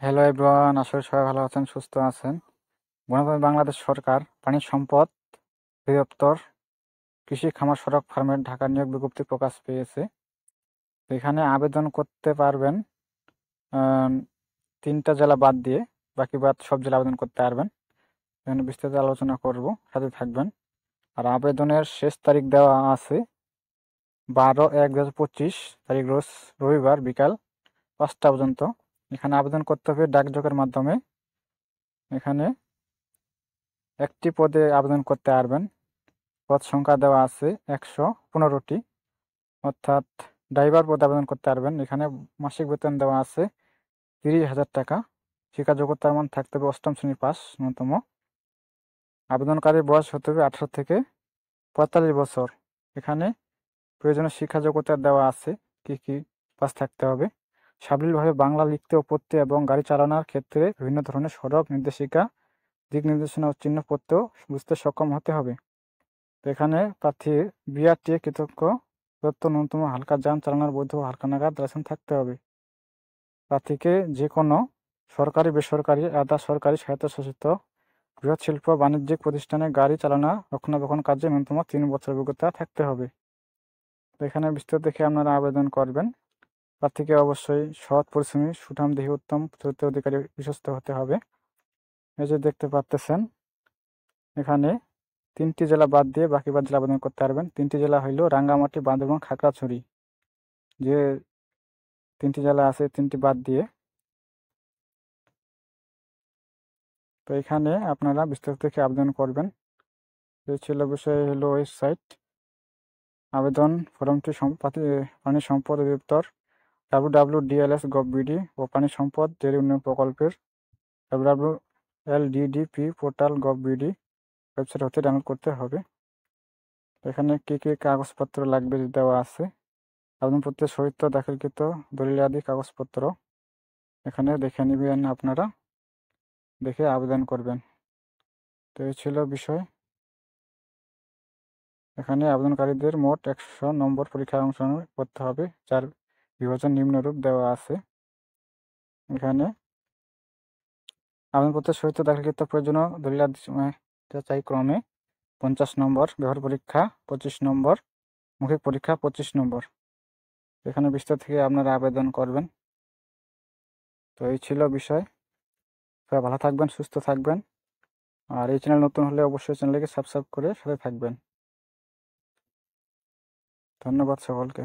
Hello everyone, আশা করি সবাই ভালো আছেন, সুস্থ আছেন। বনভূমি বাংলাদেশ সরকার পানি সম্পদ অধিদপ্তর কৃষি খামার সড়ক ফার্মের ঢাকা নিয়োগ বিজ্ঞপ্তি প্রকাশ পেয়েছে। এখানে আবেদন করতে পারবেন 3টা জেলা বাদ দিয়ে, বাকি সব জেলা আবেদন করতে পারবেন। এখানে বিস্তারিত আলোচনা করব, সাথে থাকবেন। আর আবেদনের শেষ তারিখ দেওয়া আছে 12/1/2025 তারিখ, রোজ রবিবার বিকাল 5টা পর্যন্ত। এখানে আবেদন করতে হবে ডাকযোগের মাধ্যমে। এখানে একটি পদে আবেদন করতে পারবেন। পদ সংখ্যা দেওয়া আছে 115টি, অর্থাৎ ড্রাইভার পদে আবেদন করতে পারবেন। এখানে মাসিক বেতন দেওয়া আছে 30,000 টাকা। শিক্ষা যোগ্যতার মান থাকতে হবে 8ম শ্রেণী পাস ন্যূনতম। আবেদনকারীর বয়স হতে হবে 18 থেকে 45 বছর। এখানে প্রয়োজনীয় শিক্ষা যোগ্যতা দেওয়া আছে, কি পাস থাকতে হবে। সাবলীলভাবে বাংলা লিখতে ও পড়তে এবং গাড়ি চালানোর ক্ষেত্রে বিভিন্ন ধরনের সড়ক নির্দেশিকা, দিক নির্দেশনা ও চিহ্ন পড়তেও বুঝতে সক্ষম হতে হবে। তো এখানে প্রার্থীর বিআরটিএ কৃতজ্ঞ দত্ত ন্যূনতম হালকা যান চালানোর বৈধ হালকা নাগাদ লাইসেন্স থাকতে হবে। প্রার্থীকে যে কোনো সরকারি, বেসরকারি, আধা সরকারি, স্বায়ত্তশাসিত বৃহৎ শিল্প বাণিজ্যিক প্রতিষ্ঠানে গাড়ি চালানো রক্ষণাবেক্ষণ কাজে ন্যূনতম 3 বছর অভিজ্ঞতা থাকতে হবে। তো এখানে বিস্তারিত দেখে আপনারা আবেদন করবেন। প্রার্থীকে অবশ্যই সৎ, পরিশ্রমী, সুঠামদেহী, উত্তম চরিত্রের অধিকারী, বিশ্বস্ত হতে হবে। এই যে দেখতে পাচ্তেছেন, এখানে 3টি জেলা বাদ দিয়ে বাকি জেলা আবেদন করতে পারবেন। 3টি জেলা হইল রাঙ্গামাটি, বান্দরবান, খাগড়াছড়ি। যে 3টি জেলা আছে 3টি বাদ দিয়ে। তো এখানে আপনারা বিস্তারিত দেখে আবেদন করবেন। এই ছিল বিষয়, হলো ওয়েবসাইট। আবেদন ফর্মটি পানি সম্পদ অধিদপ্তর www.dls.gov.bd ও পানি সম্পদ জেরি উন্নয়ন প্রকল্পের www.LDDP-portal.gov.bd ওয়েবসাইট হতে ডাউনলোড করতে হবে। এখানে কি কাগজপত্র লাগবে দেওয়া আছে। আবেদনপত্রের সহিত দাখিলকৃত দলিলাদি কাগজপত্র এখানে দেখে নেবেন, আপনারা দেখে আবেদন করবেন। তো এই ছিল বিষয়। এখানে আবেদনকারীদের মোট 100 নম্বর পরীক্ষায় অংশগ্রহণ করতে হবে, যার বিভাজন নিম্নরূপ দেওয়া আছে। এখানে আবেদনপত্রের সহিত দাখিলকৃত প্রয়োজনীয় দলিলাদি যাচাই ক্রমে 50 নম্বর, ব্যবহার পরীক্ষা 25 নম্বর, মৌখিক পরীক্ষা 25 নম্বর। এখানে বিস্তারিত থেকে আপনারা আবেদন করবেন। তো এই ছিল বিষয়। সবাই ভালো থাকবেন, সুস্থ থাকবেন। আর এই চ্যানেল নতুন হলে অবশ্যই চ্যানেলকে সাবস্ক্রাইব করে সাথে থাকবেন। ধন্যবাদ সকলকে।